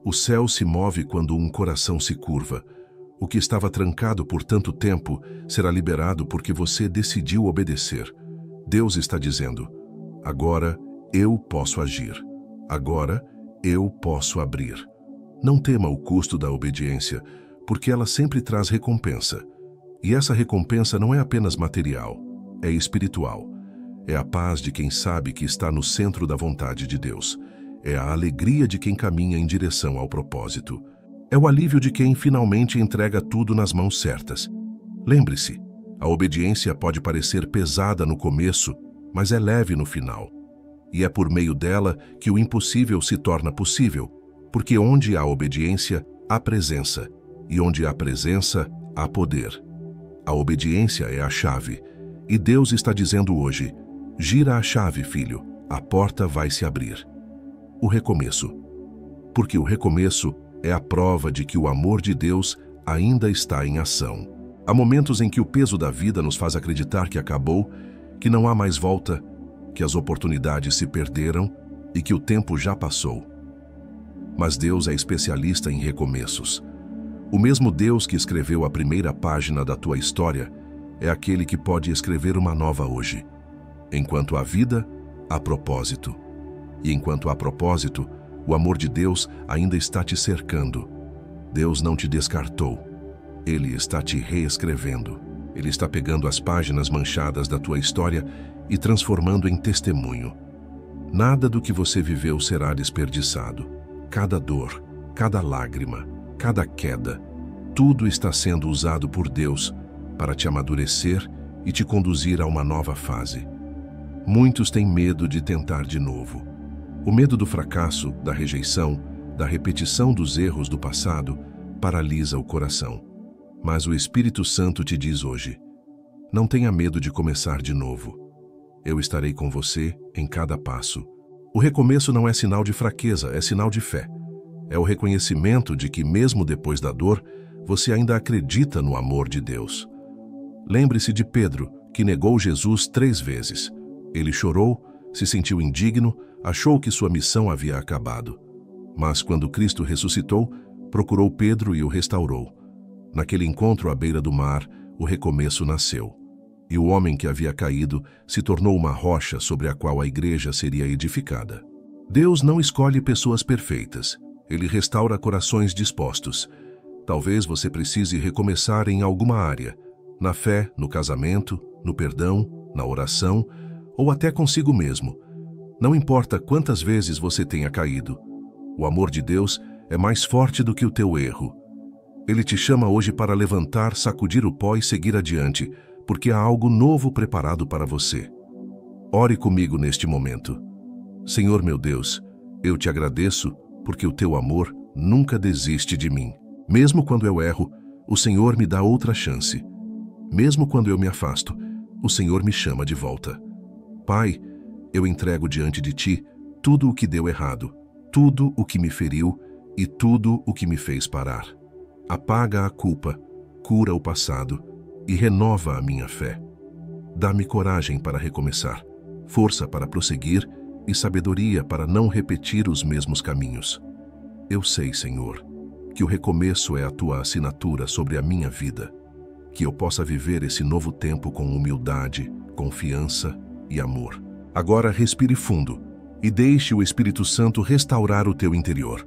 O céu se move quando um coração se curva. O que estava trancado por tanto tempo será liberado porque você decidiu obedecer. Deus está dizendo: agora eu posso agir. Agora eu posso abrir. Não tema o custo da obediência, porque ela sempre traz recompensa. E essa recompensa não é apenas material, é espiritual. É a paz de quem sabe que está no centro da vontade de Deus. É a alegria de quem caminha em direção ao propósito. É o alívio de quem finalmente entrega tudo nas mãos certas. Lembre-se, a obediência pode parecer pesada no começo, mas é leve no final. E é por meio dela que o impossível se torna possível, porque onde há obediência, há presença, e onde há presença, há poder. A obediência é a chave, e Deus está dizendo hoje: gira a chave, filho, a porta vai se abrir. O recomeço. Porque o recomeço é a prova de que o amor de Deus ainda está em ação. Há momentos em que o peso da vida nos faz acreditar que acabou, que não há mais volta, que as oportunidades se perderam e que o tempo já passou. Mas Deus é especialista em recomeços. O mesmo Deus que escreveu a primeira página da tua história é aquele que pode escrever uma nova hoje. Enquanto há vida, há propósito. E enquanto há propósito, o amor de Deus ainda está te cercando. Deus não te descartou. Ele está te reescrevendo. Ele está pegando as páginas manchadas da tua história e transformando em testemunho. Nada do que você viveu será desperdiçado. Cada dor, cada lágrima, cada queda, tudo está sendo usado por Deus para te amadurecer e te conduzir a uma nova fase. Muitos têm medo de tentar de novo. O medo do fracasso, da rejeição, da repetição dos erros do passado paralisa o coração. Mas o Espírito Santo te diz hoje: não tenha medo de começar de novo. Eu estarei com você em cada passo. O recomeço não é sinal de fraqueza, é sinal de fé. É o reconhecimento de que, mesmo depois da dor, você ainda acredita no amor de Deus. Lembre-se de Pedro, que negou Jesus 3 vezes. Ele chorou, se sentiu indigno, achou que sua missão havia acabado. Mas quando Cristo ressuscitou, procurou Pedro e o restaurou. Naquele encontro à beira do mar, o recomeço nasceu. E o homem que havia caído se tornou uma rocha sobre a qual a igreja seria edificada. Deus não escolhe pessoas perfeitas. Ele restaura corações dispostos. Talvez você precise recomeçar em alguma área, na fé, no casamento, no perdão, na oração, ou até consigo mesmo. Não importa quantas vezes você tenha caído, o amor de Deus é mais forte do que o teu erro. Ele te chama hoje para levantar, sacudir o pó e seguir adiante, porque há algo novo preparado para você. Ore comigo neste momento. Senhor meu Deus, eu te agradeço porque o teu amor nunca desiste de mim. Mesmo quando eu erro, o Senhor me dá outra chance. Mesmo quando eu me afasto, o Senhor me chama de volta. Pai, Eu entrego diante de ti tudo o que deu errado, tudo o que me feriu e tudo o que me fez parar. Apaga a culpa, cura o passado e renova a minha fé. Dá-me coragem para recomeçar, força para prosseguir e sabedoria para não repetir os mesmos caminhos. Eu sei, Senhor, que o recomeço é a tua assinatura sobre a minha vida, que eu possa viver esse novo tempo com humildade, confiança e amor. Agora respire fundo e deixe o Espírito Santo restaurar o teu interior.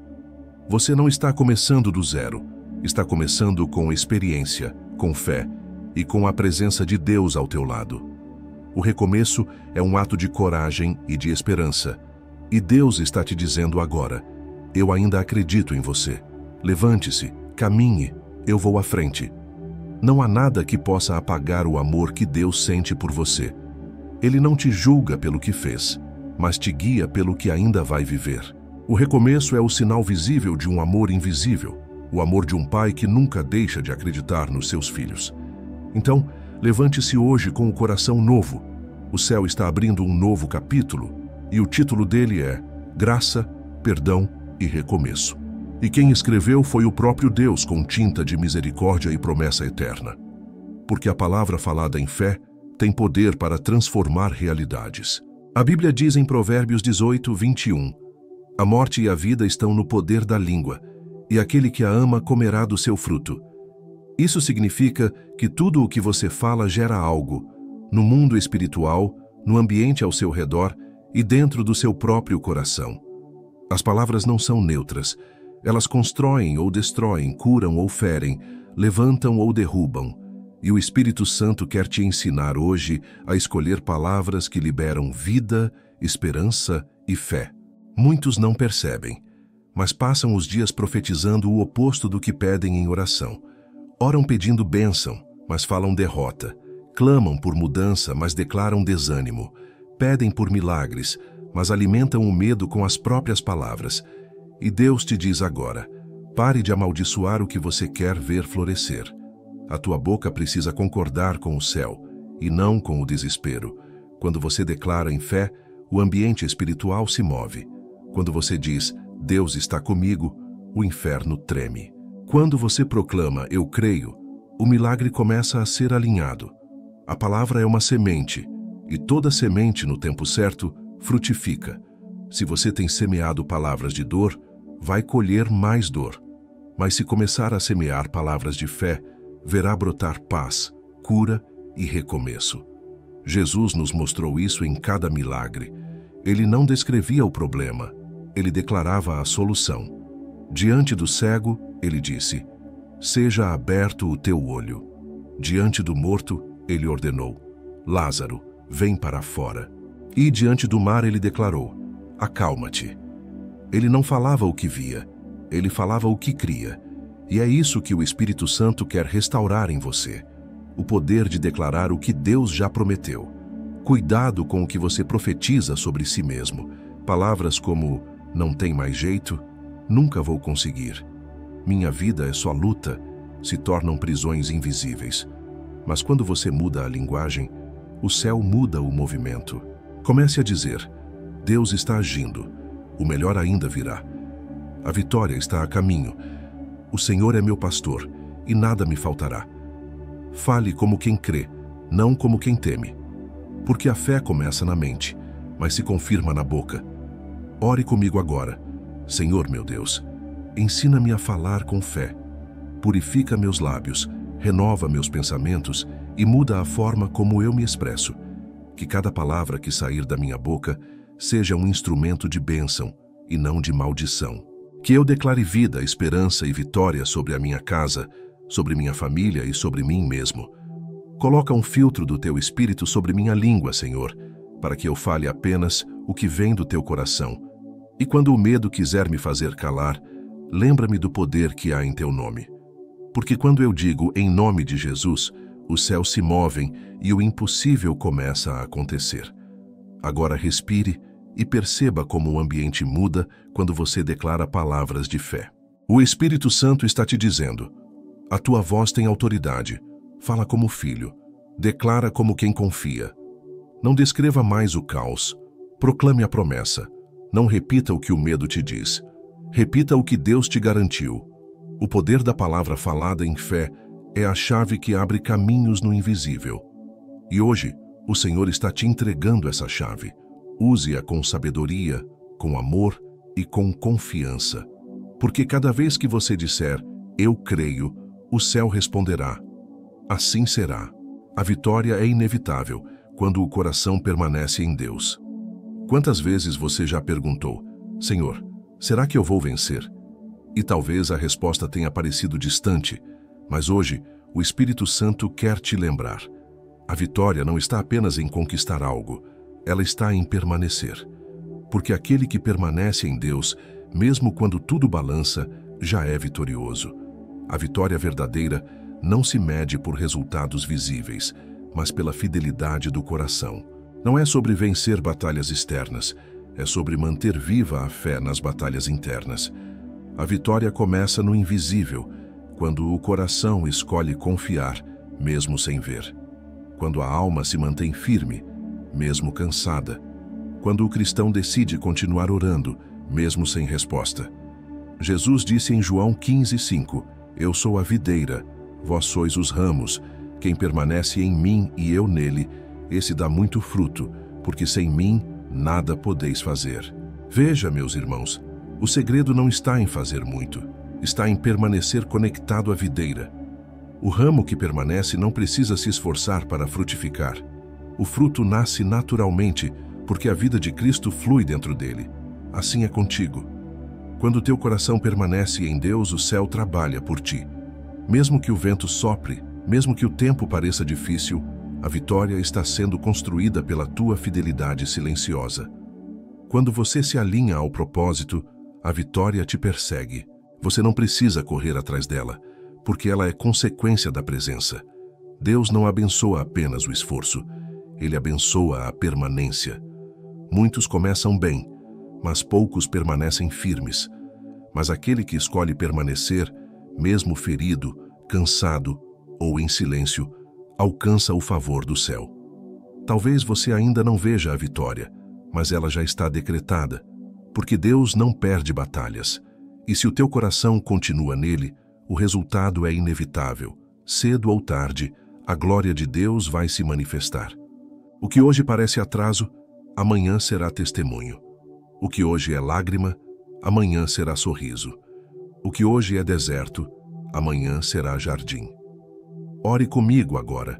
Você não está começando do zero, está começando com experiência, com fé e com a presença de Deus ao teu lado. O recomeço é um ato de coragem e de esperança, e Deus está te dizendo agora: eu ainda acredito em você. Levante-se, caminhe, eu vou à frente. Não há nada que possa apagar o amor que Deus sente por você. Ele não te julga pelo que fez, mas te guia pelo que ainda vai viver. O recomeço é o sinal visível de um amor invisível, o amor de um pai que nunca deixa de acreditar nos seus filhos. Então, levante-se hoje com o coração novo. O céu está abrindo um novo capítulo, e o título dele é Graça, Perdão e Recomeço. E quem escreveu foi o próprio Deus com tinta de misericórdia e promessa eterna. Porque a palavra falada em fé tem poder para transformar realidades. A Bíblia diz em Provérbios 18, 21, a morte e a vida estão no poder da língua, e aquele que a ama comerá do seu fruto. Isso significa que tudo o que você fala gera algo, no mundo espiritual, no ambiente ao seu redor e dentro do seu próprio coração. As palavras não são neutras. Elas constroem ou destroem, curam ou ferem, levantam ou derrubam. E o Espírito Santo quer te ensinar hoje a escolher palavras que liberam vida, esperança e fé. Muitos não percebem, mas passam os dias profetizando o oposto do que pedem em oração. Oram pedindo bênção, mas falam derrota. Clamam por mudança, mas declaram desânimo. Pedem por milagres, mas alimentam o medo com as próprias palavras. E Deus te diz agora: pare de amaldiçoar o que você quer ver florescer. A tua boca precisa concordar com o céu, e não com o desespero. Quando você declara em fé, o ambiente espiritual se move. Quando você diz, Deus está comigo, o inferno treme. Quando você proclama, eu creio, o milagre começa a ser alinhado. A palavra é uma semente, e toda semente no tempo certo frutifica. Se você tem semeado palavras de dor, vai colher mais dor. Mas se começar a semear palavras de fé, verá brotar paz, cura e recomeço. Jesus nos mostrou isso em cada milagre. Ele não descrevia o problema, ele declarava a solução. Diante do cego, ele disse, seja aberto o teu olho. Diante do morto, ele ordenou, Lázaro, vem para fora. E diante do mar ele declarou, acalma-te. Ele não falava o que via, ele falava o que cria. E é isso que o Espírito Santo quer restaurar em você. O poder de declarar o que Deus já prometeu. Cuidado com o que você profetiza sobre si mesmo. Palavras como, não tem mais jeito, nunca vou conseguir. Minha vida é só luta, se tornam prisões invisíveis. Mas quando você muda a linguagem, o céu muda o movimento. Comece a dizer, Deus está agindo, o melhor ainda virá. A vitória está a caminho. O Senhor é meu pastor, e nada me faltará. Fale como quem crê, não como quem teme. Porque a fé começa na mente, mas se confirma na boca. Ore comigo agora. Senhor meu Deus, ensina-me a falar com fé. Purifica meus lábios, renova meus pensamentos e muda a forma como eu me expresso. Que cada palavra que sair da minha boca seja um instrumento de bênção e não de maldição. Que eu declare vida, esperança e vitória sobre a minha casa, sobre minha família e sobre mim mesmo. Coloca um filtro do teu espírito sobre minha língua, Senhor, para que eu fale apenas o que vem do teu coração. E quando o medo quiser me fazer calar, lembra-me do poder que há em teu nome. Porque quando eu digo em nome de Jesus, os céus se movem e o impossível começa a acontecer. Agora respire e perceba como o ambiente muda quando você declara palavras de fé. O Espírito Santo está te dizendo, a tua voz tem autoridade, fala como filho, declara como quem confia. Não descreva mais o caos, Proclame a promessa. Não repita o que o medo te diz. Repita o que Deus te garantiu. O poder da palavra falada em fé é a chave que abre caminhos no invisível. E hoje, o Senhor está te entregando essa chave. Use-a com sabedoria, com amor e com confiança. Porque cada vez que você disser, eu creio, o céu responderá. Assim será. A vitória é inevitável quando o coração permanece em Deus. Quantas vezes você já perguntou, Senhor, será que eu vou vencer? E talvez a resposta tenha parecido distante, mas hoje o Espírito Santo quer te lembrar. A vitória não está apenas em conquistar algo, ela está em permanecer. Porque aquele que permanece em Deus, mesmo quando tudo balança, já é vitorioso. A vitória verdadeira não se mede por resultados visíveis, mas pela fidelidade do coração. Não é sobre vencer batalhas externas, é sobre manter viva a fé nas batalhas internas. A vitória começa no invisível, quando o coração escolhe confiar, mesmo sem ver. Quando a alma se mantém firme, mesmo cansada. Quando o cristão decide continuar orando, mesmo sem resposta. Jesus disse em João 15:5, Eu sou a videira, vós sois os ramos. Quem permanece em mim e eu nele, esse dá muito fruto, porque sem mim nada podeis fazer. Veja, meus irmãos, o segredo não está em fazer muito, está em permanecer conectado à videira. O ramo que permanece não precisa se esforçar para frutificar. O fruto nasce naturalmente, porque a vida de Cristo flui dentro dele. Assim é contigo. Quando teu coração permanece em Deus, o céu trabalha por ti. Mesmo que o vento sopre, mesmo que o tempo pareça difícil, a vitória está sendo construída pela tua fidelidade silenciosa. Quando você se alinha ao propósito, a vitória te persegue. Você não precisa correr atrás dela, porque ela é consequência da presença. Deus não abençoa apenas o esforço, Ele abençoa a permanência. Muitos começam bem, mas poucos permanecem firmes. Mas aquele que escolhe permanecer, mesmo ferido, cansado ou em silêncio, alcança o favor do céu. Talvez você ainda não veja a vitória, mas ela já está decretada, porque Deus não perde batalhas. E se o teu coração continua nele, o resultado é inevitável. Cedo ou tarde, a glória de Deus vai se manifestar. O que hoje parece atraso, amanhã será testemunho. O que hoje é lágrima, amanhã será sorriso. O que hoje é deserto, amanhã será jardim. Ore comigo agora.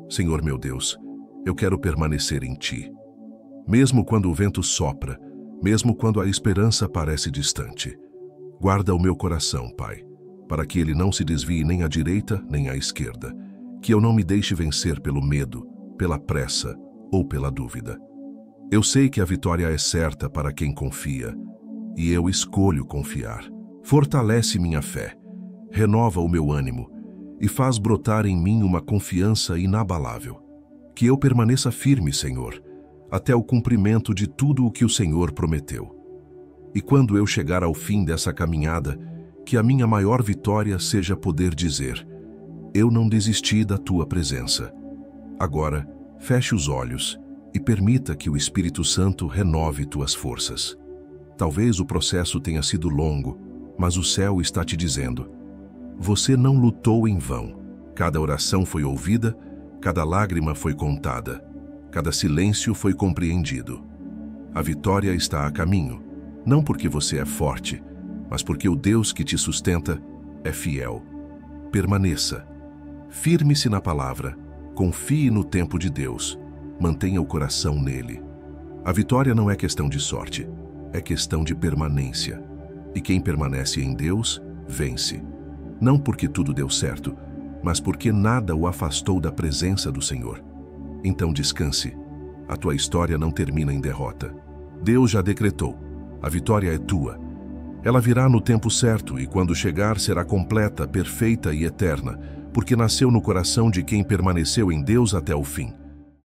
Senhor meu Deus, eu quero permanecer em Ti. Mesmo quando o vento sopra, mesmo quando a esperança parece distante. Guarda o meu coração, Pai, para que ele não se desvie nem à direita nem à esquerda. Que eu não me deixe vencer pelo medo, pela pressa ou pela dúvida. Eu sei que a vitória é certa para quem confia, e eu escolho confiar. Fortalece minha fé, renova o meu ânimo e faz brotar em mim uma confiança inabalável. Que eu permaneça firme, Senhor, até o cumprimento de tudo o que o Senhor prometeu. E quando eu chegar ao fim dessa caminhada, que a minha maior vitória seja poder dizer: eu não desisti da Tua presença. Agora, feche os olhos e permita que o Espírito Santo renove tuas forças. Talvez o processo tenha sido longo, mas o céu está te dizendo: você não lutou em vão. Cada oração foi ouvida, cada lágrima foi contada, cada silêncio foi compreendido. A vitória está a caminho, não porque você é forte, mas porque o Deus que te sustenta é fiel. Permaneça. Firme-se na palavra, confie no tempo de Deus, mantenha o coração nele. A vitória não é questão de sorte, é questão de permanência. E quem permanece em Deus, vence. Não porque tudo deu certo, mas porque nada o afastou da presença do Senhor. Então descanse. A tua história não termina em derrota. Deus já decretou. A vitória é tua. Ela virá no tempo certo e quando chegar será completa, perfeita e eterna, porque nasceu no coração de quem permaneceu em Deus até o fim.